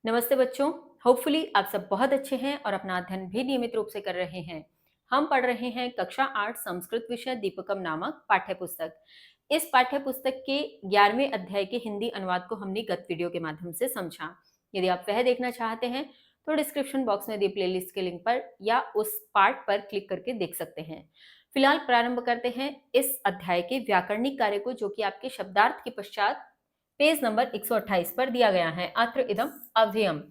नमस्ते बच्चों। होपफुली आप सब बहुत अच्छे हैं और अपना अध्ययन भी नियमित रूप से कर रहे हैं। हम पढ़ रहे हैं कक्षा 8 संस्कृत विषय दीपकम नामक पाठ्य पुस्तक। इस पाठ्य पुस्तक के 11वें अध्याय के हिंदी अनुवाद को हमने गत वीडियो के माध्यम से समझा। यदि आप वह देखना चाहते हैं तो डिस्क्रिप्शन बॉक्स में दी प्लेलिस्ट के लिंक पर या उस पार्ट पर क्लिक करके देख सकते हैं। फिलहाल प्रारंभ करते हैं इस अध्याय के व्याकरणिक कार्य को, जो कि आपके शब्दार्थ के पश्चात पेज नंबर 128 पर दिया गया है। अत्र इदम अव्ययम।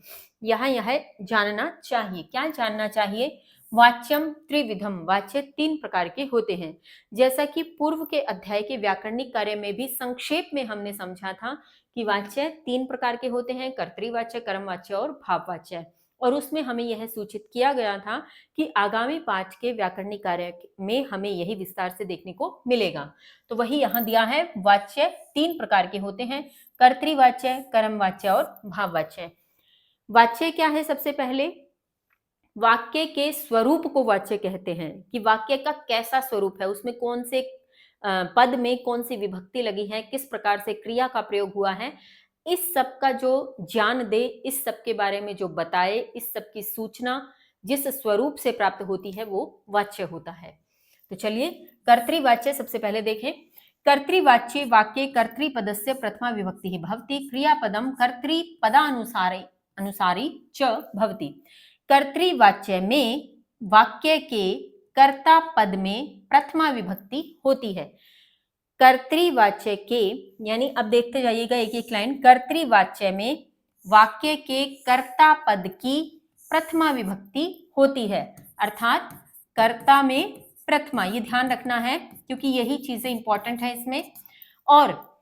यहाँ यह जानना चाहिए। क्या जानना चाहिए? वाच्यम त्रिविधम। वाच्य 3 प्रकार के होते हैं। जैसा कि पूर्व के अध्याय के व्याकरणिक कार्य में भी संक्षेप में हमने समझा था कि वाच्य 3 प्रकार के होते हैं: कर्तृवाच्य, कर्मवाच्य और भाववाच्य। और उसमें हमें यह सूचित किया गया था कि आगामी पाठ के व्याकरणिक कार्य में हमें यही विस्तार से देखने को मिलेगा। तो वही यहाँ दिया है। वाच्य 3 प्रकार के होते हैं: कर्तृवाच्य, कर्मवाच्य और भाववाच्य। वाच्य क्या है? सबसे पहले वाक्य के स्वरूप को वाच्य कहते हैं कि वाक्य का कैसा स्वरूप है, उसमें कौन से पद में कौन सी विभक्ति लगी है, किस प्रकार से क्रिया का प्रयोग हुआ है, इस सब का जो ज्ञान दे, इस सब के बारे में जो बताए, इस सब की सूचना जिस स्वरूप से प्राप्त होती है वो वाच्य होता है। तो चलिए कर्तृवाच्य सबसे पहले देखें। कर्तृवाच्ये वाक्ये कर्तृपदस्य प्रथमा विभक्ति भवति, क्रियापदम कर्तृपदानुसारी च भवति। कर्तृवाच्य में वाक्य के कर्ता पद में प्रथमा विभक्ति होती है। कर्तृवाच्य के, यानी अब देखते जाइएगा एक एक लाइन। कर्तृवाच्य में वाक्य के कर्ता पद की प्रथमा विभक्ति होती है, अर्थात कर्ता में प्रथमा। ये ध्यान रखना है क्योंकि यही चीजें इंपॉर्टेंट है इसमें। और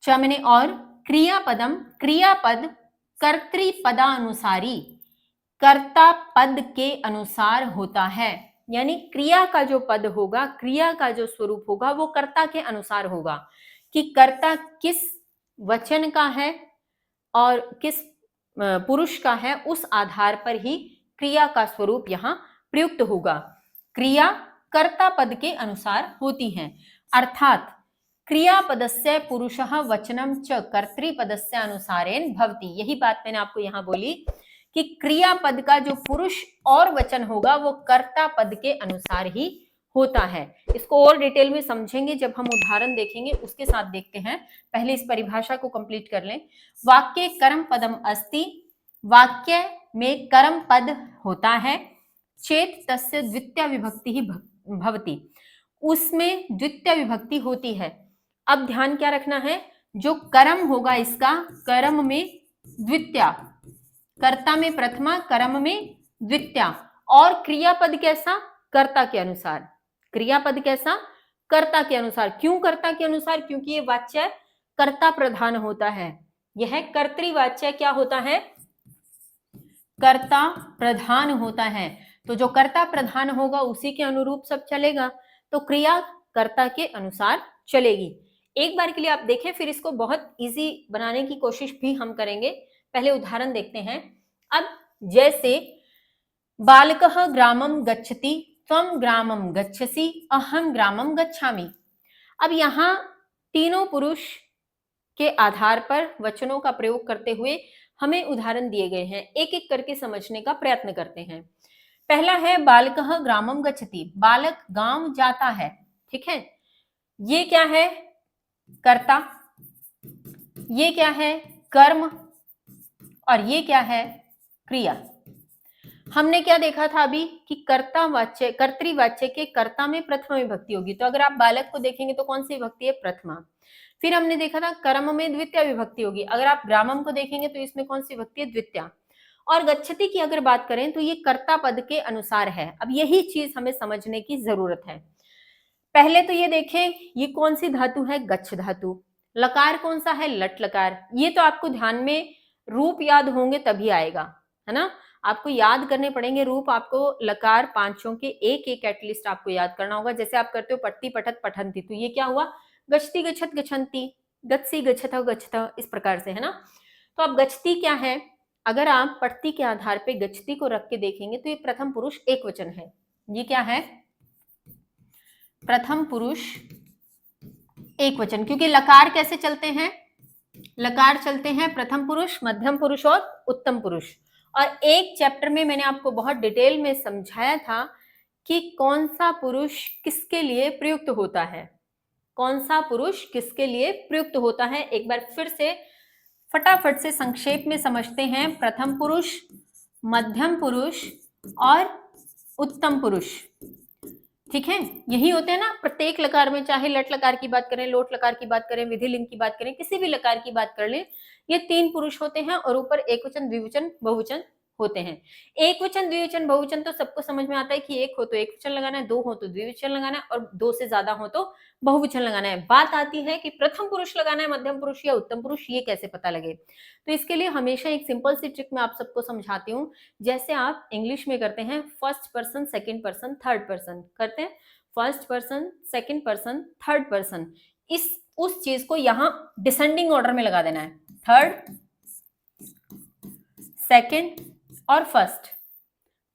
चमने और क्रियापदम, क्रियापद कर्तृपदानुसारी, कर्ता पद के अनुसार होता है। यानी क्रिया का जो पद होगा, क्रिया का जो स्वरूप होगा वो कर्ता के अनुसार होगा कि कर्ता किस वचन का है और किस पुरुष का है, उस आधार पर ही क्रिया का स्वरूप यहाँ प्रयुक्त होगा। क्रिया कर्ता पद के अनुसार होती है, अर्थात क्रियापदस्य पुरुषः वचनम च कर्तृपदस्य अनुसारेण भवति। यही बात मैंने आपको यहाँ बोली कि क्रियापद का जो पुरुष और वचन होगा वो कर्ता पद के अनुसार ही होता है। इसको और डिटेल में समझेंगे जब हम उदाहरण देखेंगे, उसके साथ देखते हैं। पहले इस परिभाषा को कंप्लीट कर लें। वाक्य कर्म पदम अस्ति, वाक्य में कर्म पद होता है। चेत तस्य द्वितीय विभक्ति ही भवति, उसमें द्वितीय विभक्ति होती है। अब ध्यान क्या रखना है? जो कर्म होगा इसका, कर्म में द्वितीय, कर्ता में प्रथमा, कर्म में द्वितीय। और क्रियापद कैसा? कर्ता के अनुसार। क्रियापद कैसा? कर्ता के अनुसार। क्यों कर्ता के अनुसार? क्योंकि ये वाच्य कर्ता प्रधान होता है। यह कर्तृवाच्य क्या होता है? कर्ता प्रधान होता है। तो जो कर्ता प्रधान होगा उसी के अनुरूप सब चलेगा, तो क्रिया कर्ता के अनुसार चलेगी। एक बार के लिए आप देखें, फिर इसको बहुत इजी बनाने की कोशिश भी हम करेंगे। पहले उदाहरण देखते हैं। अब जैसे बालकः ग्रामं गच्छति, त्वं ग्रामं गच्छसि, अहं ग्रामं गच्छामि। अब यहाँ तीनों पुरुष के आधार पर वचनों का प्रयोग करते हुए हमें उदाहरण दिए गए हैं। एक एक करके समझने का प्रयत्न करते हैं। पहला है बालकः ग्रामं गच्छति, बालक गांव जाता है। ठीक है, ये क्या है? कर्ता। ये क्या है? कर्म। और ये क्या है? क्रिया। हमने क्या देखा था अभी कि कर्ता वाच्य, कर्तृवाच्य के कर्ता में प्रथमा विभक्ति होगी। तो अगर आप बालक को देखेंगे तो कौन सी विभक्ति है? प्रथमा। फिर हमने देखा था कर्म में द्वितीय विभक्ति होगी। अगर आप ग्रामम को देखेंगे तो इसमें कौन सी विभक्ति है? द्वितीय। और गच्छति की अगर बात करें तो ये कर्ता पद के अनुसार है। अब यही चीज हमें समझने की जरूरत है। पहले तो ये देखें, ये कौन सी धातु है? गच्छ धातु। लकार कौन सा है? लट लकार। ये तो आपको ध्यान में रूप याद होंगे तभी आएगा, है ना? आपको याद करने पड़ेंगे रूप। आपको लकार पांचों के एक एक एटलीस्ट आपको याद करना होगा। जैसे आप करते हो पट्टी पठत पठंती, तो ये क्या हुआ? गच्छति गच्छत गच्छन्ति, गच्छसि गच्छथ गच्छत, इस प्रकार से, है ना? तो अब गच्छति क्या है? अगर आप पट्टी के आधार पे गच्छति को रख के देखेंगे तो ये प्रथम पुरुष एक वचन है। ये क्या है? प्रथम पुरुष एक वचन। क्योंकि लकार कैसे चलते हैं? लकार चलते हैं प्रथम पुरुष, मध्यम पुरुष और उत्तम पुरुष। और एक चैप्टर में मैंने आपको बहुत डिटेल में समझाया था कि कौन सा पुरुष किसके लिए प्रयुक्त होता है, कौन सा पुरुष किसके लिए प्रयुक्त होता है। एक बार फिर से फटाफट से संक्षेप में समझते हैं। प्रथम पुरुष, मध्यम पुरुष और उत्तम पुरुष, ठीक है, यही होते हैं ना प्रत्येक लकार में, चाहे लट लकार की बात करें, लोट लकार की बात करें, विधि लिंग की बात करें, किसी भी लकार की बात कर लें, ये 3 पुरुष होते हैं और ऊपर एकवचन, द्विवचन, बहुवचन होते हैं। एक वचन, द्विवचन, बहुवचन तो सबको समझ में आता है कि एक हो तो एक वचन लगाना है, 2 हो तो द्विवचन लगाना है और 2 से ज्यादा हो तो बहुवचन लगाना है। बात आती है कि प्रथम पुरुष लगाना है, मध्यम पुरुष या उत्तम पुरुष, ये कैसे पता लगे। तो इसके लिए हमेशा एक सिंपल सी ट्रिक मैं आप सबको समझाती हूँ। जैसे आप इंग्लिश में करते हैं first person, second person, third person करते हैं, first person, second person, third person, उस चीज को यहां डिसेंडिंग ऑर्डर में लगा देना है। थर्ड, सेकेंड और फर्स्ट,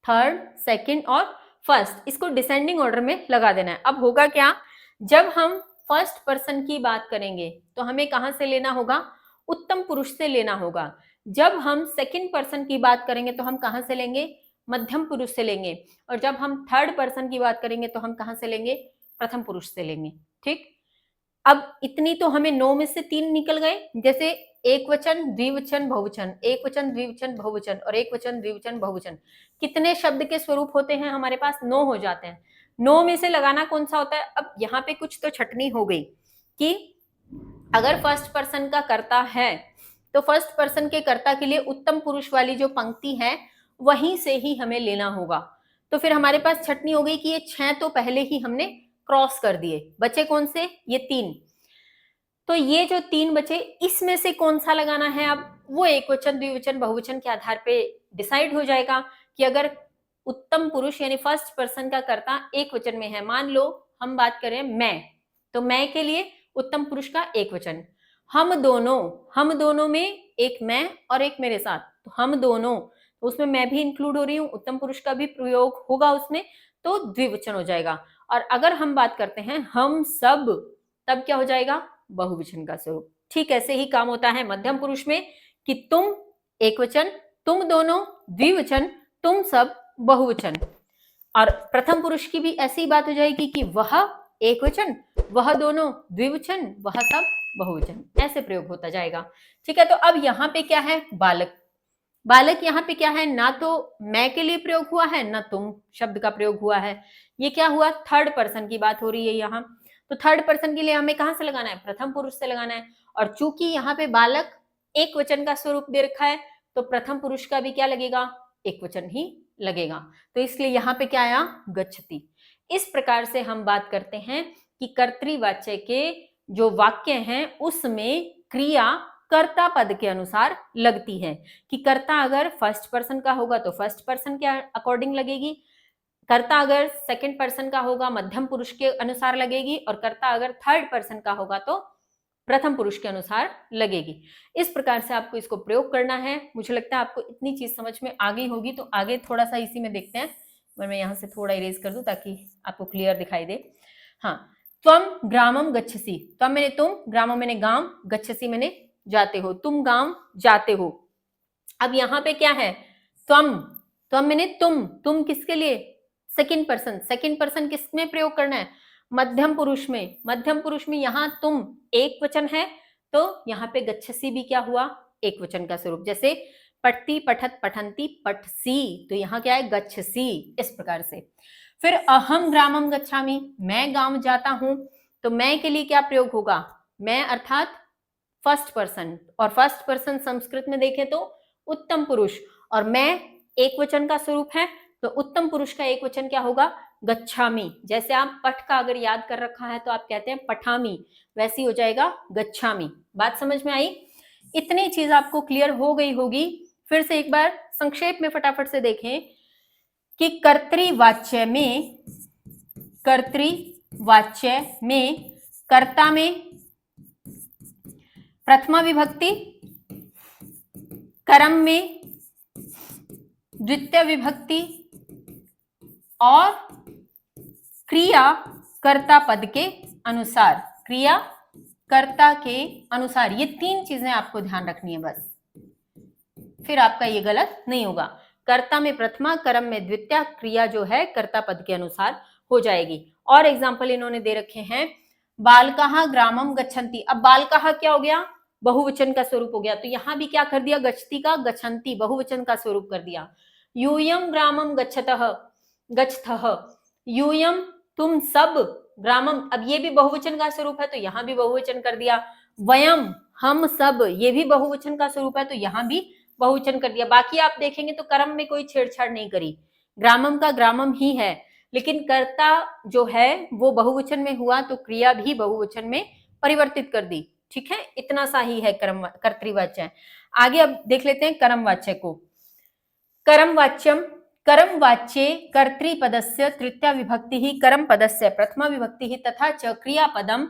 थर्ड, सेकेंड और फर्स्ट, इसको डिसेंडिंग ऑर्डर में लगा देना है। अब होगा क्या, जब हम फर्स्ट पर्सन की बात करेंगे तो हमें कहां से लेना होगा, उत्तम पुरुष से लेना होगा। जब हम सेकेंड पर्सन की बात करेंगे तो हम कहां से लेंगे, मध्यम पुरुष से लेंगे। और जब हम थर्ड पर्सन की बात करेंगे तो हम कहां से लेंगे, प्रथम पुरुष से लेंगे। ठीक, अब इतनी तो हमें 9 में से 3 निकल गए। जैसे एक वचन, द्विवचन, बहुवचन, एक वचन, द्विवचन, बहुवचन और एक वचन, द्विवचन, बहुवचन, कितने शब्द के स्वरूप होते हैं हमारे पास, 9 हो जाते हैं। 9 में से लगाना कौन सा होता है। अब यहाँ पे कुछ तो छटनी हो गई कि अगर फर्स्ट पर्सन का कर्ता है तो फर्स्ट पर्सन के कर्ता के लिए उत्तम पुरुष वाली जो पंक्ति है वहीं से ही हमें लेना होगा। तो फिर हमारे पास छटनी हो गई कि ये 6 तो पहले ही हमने क्रॉस कर दिए, बचे कौन से, ये 3। तो ये जो 3 बचे, इसमें से कौन सा लगाना है, अब वो एक वचन, द्विवचन, बहुवचन के आधार पे डिसाइड हो जाएगा कि अगर उत्तम पुरुष यानी फर्स्ट पर्सन का कर्ता एक वचन में है, मान लो हम बात करें मैं, तो मैं के लिए उत्तम पुरुष का एक वचन, हम दोनों में एक मैं और एक मेरे साथ, तो हम दोनों, तो उसमें मैं भी इंक्लूड हो रही हूँ, उत्तम पुरुष का भी प्रयोग होगा उसमें, तो द्विवचन हो जाएगा। और अगर हम बात करते हैं हम सब, तब क्या हो जाएगा, बहुवचन का स्वरूप। ठीक ऐसे ही काम होता है मध्यम पुरुष में कि तुम एक वचन, तुम दोनों द्विवचन, तुम सब बहुवचन। और प्रथम पुरुष की भी ऐसी बात हो जाएगी कि वह एक वचन, वह दोनों द्विवचन, वह सब बहुवचन, ऐसे प्रयोग होता जाएगा। ठीक है, तो अब यहाँ पे क्या है, बालक। बालक यहाँ पे क्या है, ना तो मैं के लिए प्रयोग हुआ है ना तुम शब्द का प्रयोग हुआ है, ये क्या हुआ, थर्ड पर्सन की बात हो रही है यहाँ। तो थर्ड पर्सन के लिए हमें कहां से लगाना है, प्रथम पुरुष से लगाना है। और चूंकि यहाँ पे बालक एक वचन का स्वरूप दे रखा है तो प्रथम पुरुष का भी क्या लगेगा, एक वचन ही लगेगा। तो इसलिए यहाँ पे क्या आया, गच्छति। इस प्रकार से हम बात करते हैं कि कर्तृवाच्य के जो वाक्य हैं उसमें क्रिया कर्ता पद के अनुसार लगती है। कि कर्ता अगर फर्स्ट पर्सन का होगा तो फर्स्ट पर्सन के अकॉर्डिंग लगेगी, कर्ता अगर सेकंड पर्सन का होगा मध्यम पुरुष के अनुसार लगेगी, और कर्ता अगर थर्ड पर्सन का होगा तो प्रथम पुरुष के अनुसार लगेगी। इस प्रकार से आपको इसको प्रयोग करना है। मुझे लगता है आपको इतनी चीज समझ में आ गई होगी। तो आगे थोड़ा सा इसी में देखते हैं, मैं यहाँ से थोड़ा इरेज कर दूं ताकि आपको क्लियर दिखाई दे। हाँ, त्वम ग्रामम गच्छसि, त्वम मैंने तुम, ग्रामम मैंने गांव, गच्छसि मैंने जाते हो, तुम गांव जाते हो। अब यहाँ पे क्या है, त्वम, त्वम मैंने तुम किसके लिए, सेकंड पर्सन, सेकंड पर्सन किसमें प्रयोग करना है, मध्यम पुरुष में। मध्यम पुरुष में यहाँ तुम एक वचन है तो यहाँ पे गच्छसि भी क्या हुआ, एक वचन का स्वरूप। जैसे पठती, पठत, पठंती, पठसी, तो यहाँ क्या है, गच्छसि। इस प्रकार से फिर अहम ग्रामम गच्छामि, मैं गांव जाता हूं, तो मैं के लिए क्या प्रयोग होगा, मैं अर्थात फर्स्ट पर्सन, और फर्स्ट पर्सन संस्कृत में देखें तो उत्तम पुरुष, और मैं एक वचन का स्वरूप है तो उत्तम पुरुष का एक वचन क्या होगा, गच्छामि। जैसे आप पठ का अगर याद कर रखा है तो आप कहते हैं पठामी, वैसी हो जाएगा गच्छामि। बात समझ में आई, इतनी चीज आपको क्लियर हो गई होगी। फिर से एक बार संक्षेप में फटाफट से देखें कि कर्तृवाच्य में कर्ता में प्रथमा विभक्ति, कर्म में द्वितीय विभक्ति और क्रिया कर्ता पद के अनुसार, क्रिया कर्ता के अनुसार, ये 3 चीजें आपको ध्यान रखनी है बस, फिर आपका ये गलत नहीं होगा। कर्ता में प्रथमा, कर्म में द्वितीया, क्रिया जो है कर्ता पद के अनुसार हो जाएगी। और एग्जाम्पल इन्होंने दे रखे हैं, बालकाः ग्रामम गच्छन्ति। अब बालकाः क्या हो गया, बहुवचन का स्वरूप हो गया, तो यहां भी क्या कर दिया, गच्छति का गच्छन्ति बहुवचन का स्वरूप कर दिया। यूयम ग्रामम गच्छतः गच्छतः, यूयम तुम सब, ग्रामम अब ये भी बहुवचन का स्वरूप है तो यहां भी बहुवचन कर दिया। वयम हम सब, ये भी बहुवचन का स्वरूप है तो यहां भी बहुवचन कर दिया। बाकी आप देखेंगे तो कर्म में कोई छेड़छाड़ नहीं करी, ग्रामम का ग्रामम ही है, लेकिन कर्ता जो है वो बहुवचन में हुआ तो क्रिया भी बहुवचन में परिवर्तित कर दी। ठीक है, इतना सा ही है कर्म कर्तृवाच्य। आगे अब देख लेते हैं कर्मवाच्य को। कर्मवाच्यम, कर्मवाच्ये कर्तृपदस्य तृतीया विभक्ति ही कर्मपदस्य प्रथमा विभक्ति ही तथा च क्रियापदम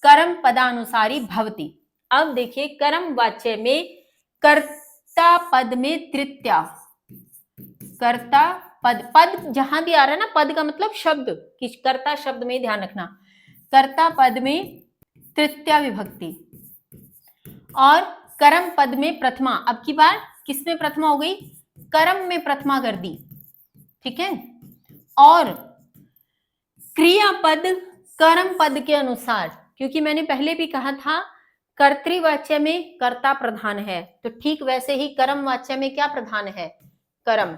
कर्मपदानुसारी भवति। अब देखिए कर्मवाच्य में कर्ता पद में तृतीया, कर्ता पद, पद जहां भी आ रहा है ना, पद का मतलब शब्द, कि कर्ता शब्द में ध्यान रखना, कर्ता पद में तृतीया विभक्ति और कर्म पद में प्रथमा। अब की बार किसमें प्रथमा हो गई, कर्म में प्रथमा कर दी। ठीक है, और क्रियापद कर्म पद के अनुसार, क्योंकि मैंने पहले भी कहा था कर्तृवाच्य में कर्ता प्रधान है, तो ठीक वैसे ही कर्मवाच्य में क्या प्रधान है, कर्म।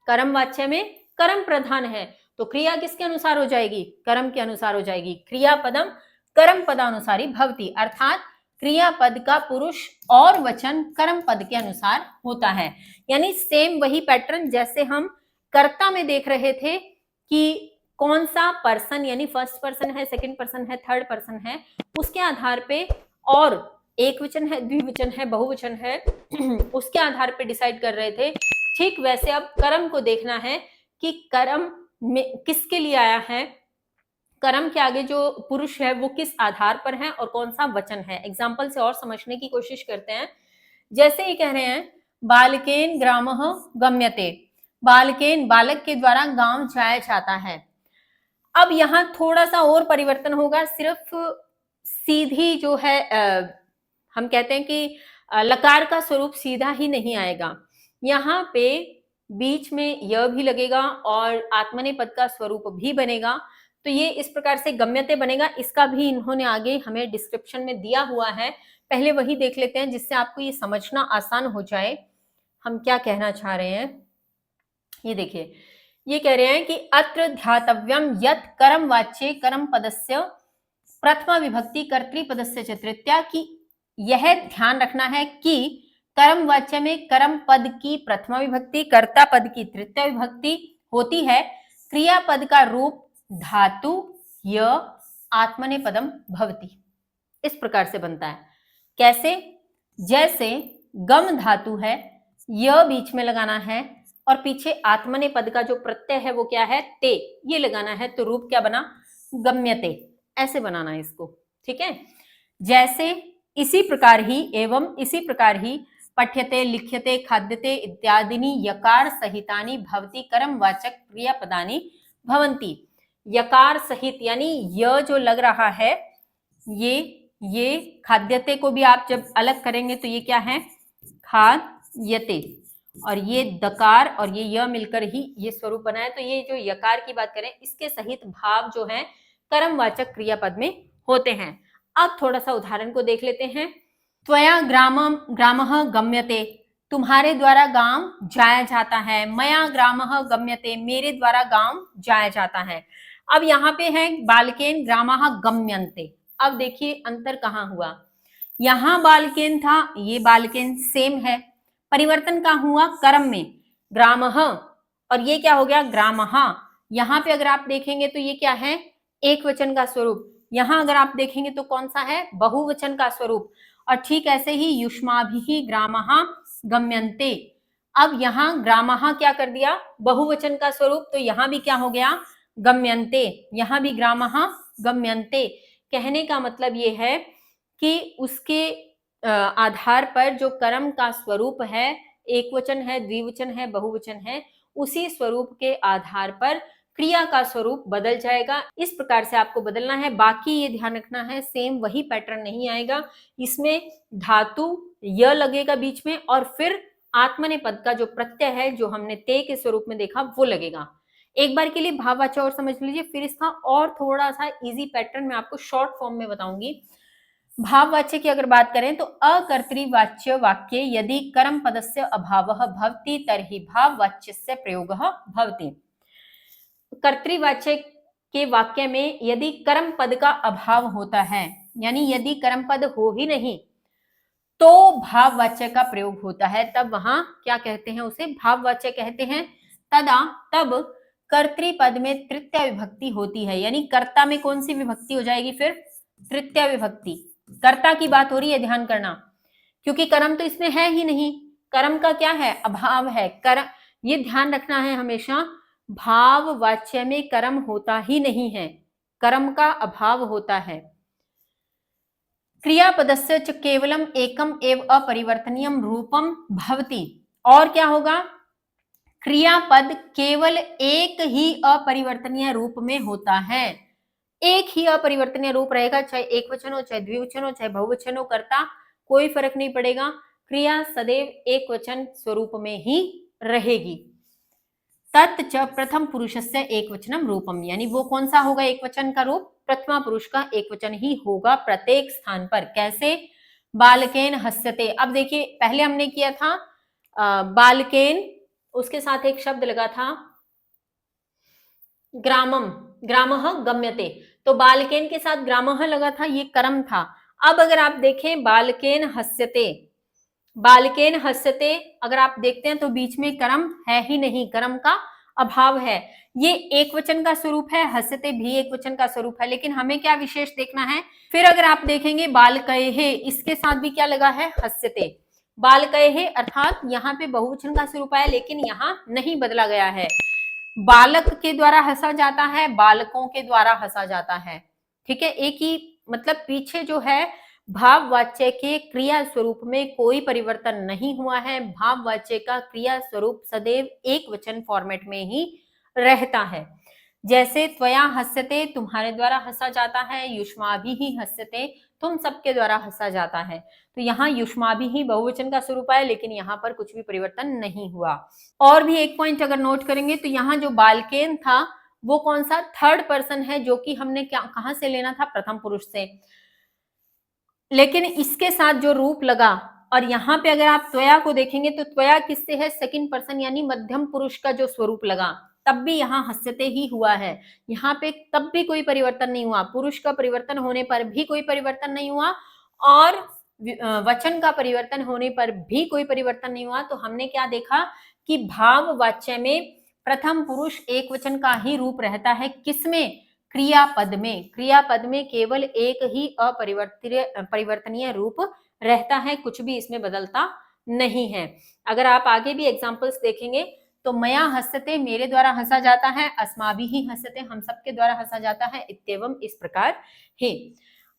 कर्मवाच्य में कर्म प्रधान है तो क्रिया किसके अनुसार हो जाएगी, कर्म के अनुसार हो जाएगी। क्रियापदम कर्म पदानुसारी भवति, अर्थात क्रियापद का पुरुष और वचन कर्म पद के अनुसार होता है। यानी सेम वही पैटर्न जैसे हम कर्ता में देख रहे थे कि कौन सा पर्सन, यानी फर्स्ट पर्सन है, सेकंड पर्सन है, थर्ड पर्सन है, उसके आधार पे, और एक वचन है, द्विवचन है, बहुवचन है, उसके आधार पे डिसाइड कर रहे थे। ठीक वैसे अब कर्म को देखना है कि कर्म में किसके लिए आया है, कर्म के आगे जो पुरुष है वो किस आधार पर है और कौन सा वचन है। एग्जाम्पल से और समझने की कोशिश करते हैं। जैसे ये कह रहे हैं, बालकेन ग्रामः गम्यते, बालकेन बालक के द्वारा गांव जाया जाता है। अब यहाँ थोड़ा सा और परिवर्तन होगा, सिर्फ सीधी जो है हम कहते हैं कि लकार का स्वरूप सीधा ही नहीं आएगा, यहाँ पे बीच में य भी लगेगा और आत्मनेपद का स्वरूप भी बनेगा। तो ये इस प्रकार से गम्यते बनेगा, इसका भी इन्होंने आगे हमें डिस्क्रिप्शन में दिया हुआ है, पहले वही देख लेते हैं जिससे आपको ये समझना आसान हो जाए हम क्या कहना चाह रहे हैं। ये देखिए, ये कह रहे हैं कि अत्र ध्यातव्यम यत् कर्म वाच्ये कर्म पदस्य प्रथमा विभक्ति कर्तृपदस्य च तृतीया, की यह ध्यान रखना है कि कर्म वाच्य में कर्म पद की प्रथमा विभक्ति, कर्ता पद की तृतीया विभक्ति होती है, क्रियापद का रूप धातु य आत्मनेपदम भवति, इस प्रकार से बनता है। कैसे, जैसे गम धातु है, य बीच में लगाना है और पीछे आत्मनेपद का जो प्रत्यय है वो क्या है, ते, ये लगाना है, तो रूप क्या बना, गम्यते, ऐसे बनाना है इसको। ठीक है, जैसे इसी प्रकार ही, एवं इसी प्रकार ही पठ्यते, लिख्यते, खाद्यते इत्यादिनी यकार सहितानि भवति कर्मवाचक क्रियापदानि भवन्ति। यकार सहित यानी य जो लग रहा है, ये खाद्यते को भी आप जब अलग करेंगे तो ये क्या है, खाद्यते, और ये दकार और ये य मिलकर ही ये स्वरूप बना है। तो ये जो यकार की बात करें, इसके सहित भाव जो है कर्मवाचक क्रियापद में होते हैं। अब थोड़ा सा उदाहरण को देख लेते हैं। त्वया ग्रामः गम्यते, तुम्हारे द्वारा गांव जाया जाता है। मया ग्रामः गम्यते, मेरे द्वारा गांव जाया जाता है। अब यहाँ पे है बालकेन ग्रामः गम्यन्ते। अब देखिए अंतर कहाँ हुआ, यहाँ बालकेन था, ये बालकेन सेम है, परिवर्तन कहाँ हुआ, कर्म में, ग्रामः, और ये क्या हो गया, ग्रामः। यहाँ पे अगर आप देखेंगे तो ये क्या है, एक वचन का स्वरूप, यहाँ अगर आप देखेंगे तो कौन सा है, बहुवचन का स्वरूप। और ठीक ऐसे ही युष्माभिः ग्रामः गम्यन्ते, अब यहाँ ग्रामः क्या कर दिया, बहुवचन का स्वरूप, तो यहाँ भी क्या हो गया, गम्यन्ते, यहाँ भी ग्रामः गम्यन्ते। कहने का मतलब ये है कि उसके आधार पर जो कर्म का स्वरूप है, एक वचन है, द्विवचन है, बहुवचन है, उसी स्वरूप के आधार पर क्रिया का स्वरूप बदल जाएगा। इस प्रकार से आपको बदलना है। बाकी ये ध्यान रखना है, सेम वही पैटर्न नहीं आएगा। इसमें धातु य लगेगा बीच में और फिर आत्मनेपद का जो प्रत्यय है, जो हमने ते के स्वरूप में देखा, वो लगेगा। एक बार के लिए भाववाच्य और समझ लीजिए, फिर इसका और थोड़ा सा इजी पैटर्न मैं आपको शॉर्ट फॉर्म में बताऊंगी। भाववाच्य की अगर बात करें तो अकर्तृवाच्य वाक्ये यदि कर्म पदस्य अभावः भवति तर्हि भाववाच्यस्य प्रयोगः भवति। कर्तृवाच्य के वाक्य में यदि कर्म पद का अभाव होता है, यानी यदि कर्म पद हो ही नहीं तो भाववाच्य का प्रयोग होता है, तब वहां क्या कहते हैं, उसे भाववाच्य कहते हैं। तदा तब कर्तृपद में तृतीय विभक्ति होती है, यानी कर्ता में कौन सी विभक्ति हो जाएगी, फिर तृतीय विभक्ति। कर्ता की बात हो रही है, ध्यान करना, क्योंकि कर्म तो इसमें है ही नहीं। कर्म का क्या है, अभाव है। कर्म, ये ध्यान रखना है हमेशा, भाववाच्य में कर्म होता ही नहीं है, कर्म का अभाव होता है। क्रियापदस्य च केवलम एकम एव अपरिवर्तनीयम रूपम भवति। और क्या होगा, क्रियापद केवल एक ही अपरिवर्तनीय रूप में होता है। एक ही अपरिवर्तनीय रूप रहेगा, चाहे एक वचन हो, चाहे द्विवचन हो, चाहे बहुवचन हो, कर्ता कोई फर्क नहीं पड़ेगा। क्रिया सदैव एक वचन स्वरूप में ही रहेगी। तत् च प्रथम पुरुषस्य एकवचनम रूपम, यानी वो कौन सा होगा एक वचन का रूप, प्रथमा पुरुष का एक वचन ही होगा प्रत्येक स्थान पर। कैसे, बालकेन हस्यते। अब देखिए, पहले हमने किया था बालकेन, उसके साथ एक शब्द लगा था ग्रामम, ग्रामः गम्यते, तो बालकेन के साथ ग्रामः लगा था, ये कर्म था। अब अगर आप देखें बालकेन हस्यते, बालकेन हस्यते अगर आप देखते हैं तो बीच में कर्म है ही नहीं, कर्म का अभाव है। ये एक वचन का स्वरूप है, हस्यते भी एक वचन का स्वरूप है, लेकिन हमें क्या विशेष देखना है। फिर अगर आप देखेंगे बालकये, इसके साथ भी क्या लगा है, हस्यते। बालकये अर्थात यहाँ पे बहुवचन का स्वरूप है, लेकिन यहाँ नहीं बदला गया है। बालक के द्वारा हंसा जाता है, बालकों के द्वारा हंसा जाता है, ठीक है, एक ही मतलब। पीछे जो है भाववाच्य के क्रिया स्वरूप में कोई परिवर्तन नहीं हुआ है। भाववाच्य का क्रिया स्वरूप सदैव एक वचन फॉर्मेट में ही रहता है। जैसे त्वया हस्यते, तुम्हारे द्वारा हंसा जाता है, युष्माभिः हस्यते, तुम सबके द्वारा हंसा जाता है। तो यहाँ युष्माभिः बहुवचन का स्वरूप है, लेकिन यहाँ पर कुछ भी परिवर्तन नहीं हुआ। और भी एक पॉइंट अगर नोट करेंगे तो यहाँ जो बालकेन था वो कौन सा, थर्ड पर्सन है, जो कि हमने क्या कहां से लेना था, प्रथम पुरुष से। लेकिन इसके साथ जो रूप लगा, और यहाँ पे अगर आप त्वया को देखेंगे तो त्वया किससे है, सेकंड पर्सन यानी मध्यम पुरुष का जो स्वरूप लगा, तब भी यहाँ हस्यते ही हुआ है। यहाँ पे तब भी कोई परिवर्तन नहीं हुआ, पुरुष का परिवर्तन होने पर भी कोई परिवर्तन नहीं हुआ, और वचन का परिवर्तन होने पर भी कोई परिवर्तन नहीं हुआ। तो हमने क्या देखा कि भाववाच्य में प्रथम पुरुष एक वचन का ही रूप रहता है, किसमें, क्रियापद में। क्रियापद में केवल एक ही अपरिवर्तनीय रूप रहता है, कुछ भी इसमें बदलता नहीं है। अगर आप आगे भी एग्जांपल्स देखेंगे तो मया हस्यते, मेरे द्वारा हंसा जाता है, अस्माभिः हस्यते, हम सबके द्वारा हंसा जाता है, इत्येवम्, इस प्रकार है।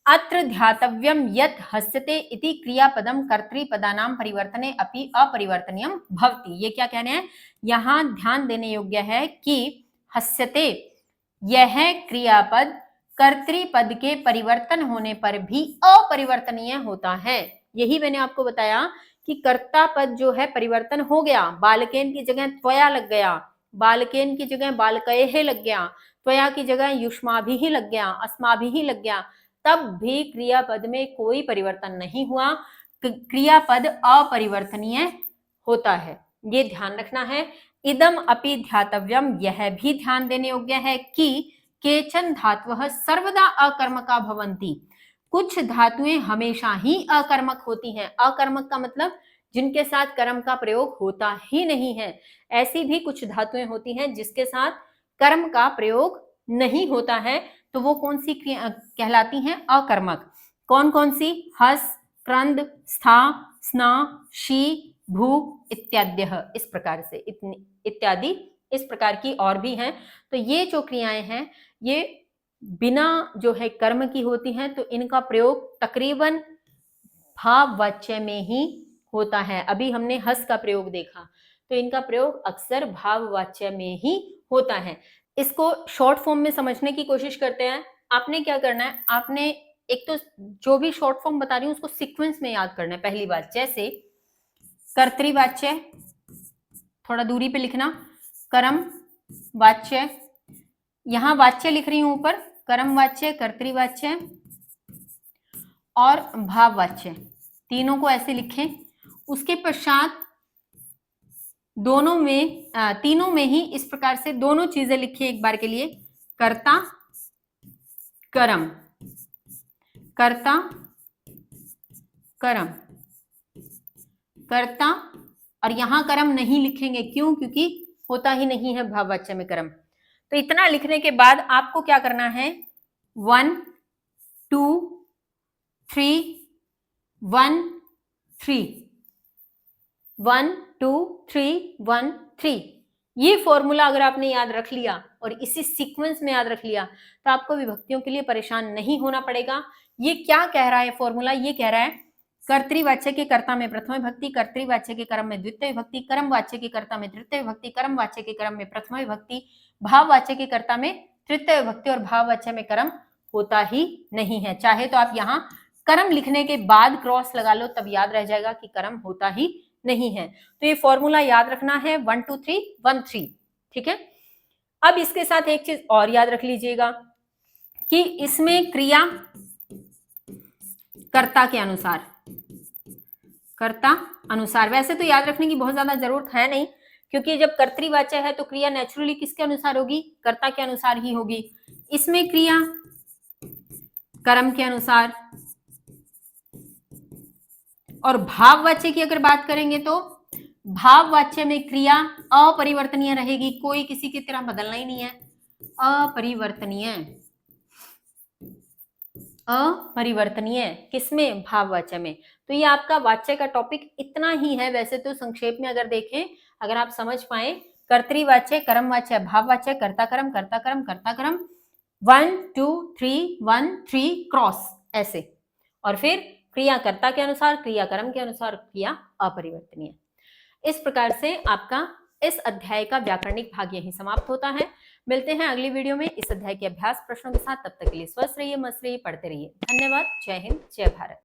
अत्र ध्यातव्यम यत् हस्यते इति क्रियापदम कर्तृपदानां परिवर्तने अपि अपरिवर्तनीयम भवति। ये क्या कहने हैं, यहाँ ध्यान देने योग्य है कि हस्यते यह क्रियापद कर्तृपद के परिवर्तन होने पर भी अपरिवर्तनीय होता है। यही मैंने आपको बताया कि कर्ता पद जो है परिवर्तन हो गया, बालकेन की जगह त्वया लग गया, बालकेन की जगह बालकये लग गया, त्वया की जगह युष्माभिः लग गया, अस्माभिः लग गया, तब भी क्रियापद में कोई परिवर्तन नहीं हुआ, क्रियापद अपरिवर्तनीय होता है, ये ध्यान रखना है। इदम अपि ध्यातव्यम, यह भी ध्यान देने योग्य है कि केचन धातवः सर्वदा अकर्मका भवन्ति, कुछ धातुएं हमेशा ही अकर्मक होती हैं। अकर्मक का मतलब जिनके साथ कर्म का प्रयोग होता ही नहीं है। ऐसी भी कुछ धातुएं होती हैं जिसके साथ कर्म का प्रयोग नहीं होता है, तो वो कौन सी कहलाती हैं, अकर्मक। कौन कौन सी, हस, क्रंद, स्था, स्ना, शी, भू इत्याद्य, इस प्रकार से इत्यादि इस प्रकार की और भी हैं। तो ये जो क्रियाएं हैं ये बिना जो है कर्म की होती हैं, तो इनका प्रयोग तकरीबन भाववाच्य में ही होता है। अभी हमने हस का प्रयोग देखा, तो इनका प्रयोग अक्सर भाववाच्य में ही होता है। इसको शॉर्ट फॉर्म में समझने की कोशिश करते हैं। आपने क्या करना है, आपने एक तो जो भी शॉर्ट फॉर्म बता रही हूँ उसको सीक्वेंस में याद करना है। पहली बात, जैसे कर्तृवाच्य, थोड़ा दूरी पे लिखना, कर्म वाच्य, यहां वाच्य लिख रही हूं ऊपर, कर्म वाच्य, कर्तृवाच्य और भाववाच्य, तीनों को ऐसे लिखें। उसके पश्चात तीनों में ही इस प्रकार से दोनों चीजें लिखिए एक बार के लिए, कर्ता कर्म, कर्ता कर्म, कर्ता, और यहां कर्म नहीं लिखेंगे, क्यों? क्योंकि होता ही नहीं है भाववाच्य में कर्म। तो इतना लिखने के बाद आपको क्या करना है, 1 2 3 1 3 1 2 3 1 3, ये फॉर्मूला अगर आपने याद रख लिया और इसी सीक्वेंस में याद रख लिया तो आपको विभक्तियों के लिए परेशान नहीं होना पड़ेगा। ये क्या कह रहा है फॉर्मूला? ये कह रहा है कर्तृवाच्य के कर्ता में प्रथम विभक्ति, कर्तृवाच्य के कर्म में द्वितीय विभक्ति, कर्मवाच्य के कर्ता में तृतीय विभक्ति, कर्मवाच्य के कर्म में प्रथम विभक्ति, भाववाच्य के कर्ता में तृतीय विभक्ति और भाववाच्य में कर्म होता ही नहीं है। चाहे तो आप यहाँ कर्म लिखने के बाद क्रॉस लगा लो, तब याद रह जाएगा कि कर्म होता ही नहीं है। तो ये फॉर्मूला याद रखना है, 1 2 3 1 3, ठीक है। अब इसके साथ एक चीज और याद रख लीजिएगा कि इसमें क्रिया कर्ता के अनुसार, कर्ता अनुसार, वैसे तो याद रखने की बहुत ज्यादा जरूरत है नहीं, क्योंकि जब कर्तृवाच्य है तो क्रिया नेचुरली किसके अनुसार होगी? कर्ता के अनुसार ही होगी। इसमें क्रिया कर्म के अनुसार, और भाववाच्य की अगर बात करेंगे तो भाववाच्य में क्रिया अपरिवर्तनीय रहेगी, कोई किसी की तरह बदलना ही नहीं है, अपरिवर्तनीय, अपरिवर्तनीय किसमें? भाववाच्य में। तो ये आपका वाच्य का टॉपिक इतना ही है। वैसे तो संक्षेप में अगर देखें, अगर आप समझ पाए, कर्तृवाच्य, कर्मवाच्य, भाववाच्य, कर्ता कर्म, कर्ता कर्म, कर्ता कर्म, 1 2 3 1 3 क्रॉस ऐसे, और फिर क्रिया कर्ता के अनुसार, क्रिया कर्म के अनुसार, क्रिया अपरिवर्तनीय। इस प्रकार से आपका इस अध्याय का व्याकरणिक भाग यहीं समाप्त होता है। मिलते हैं अगली वीडियो में इस अध्याय के अभ्यास प्रश्नों के साथ। तब तक के लिए स्वस्थ रहिए, मस्त रहिए, पढ़ते रहिए। धन्यवाद। जय हिंद, जय भारत।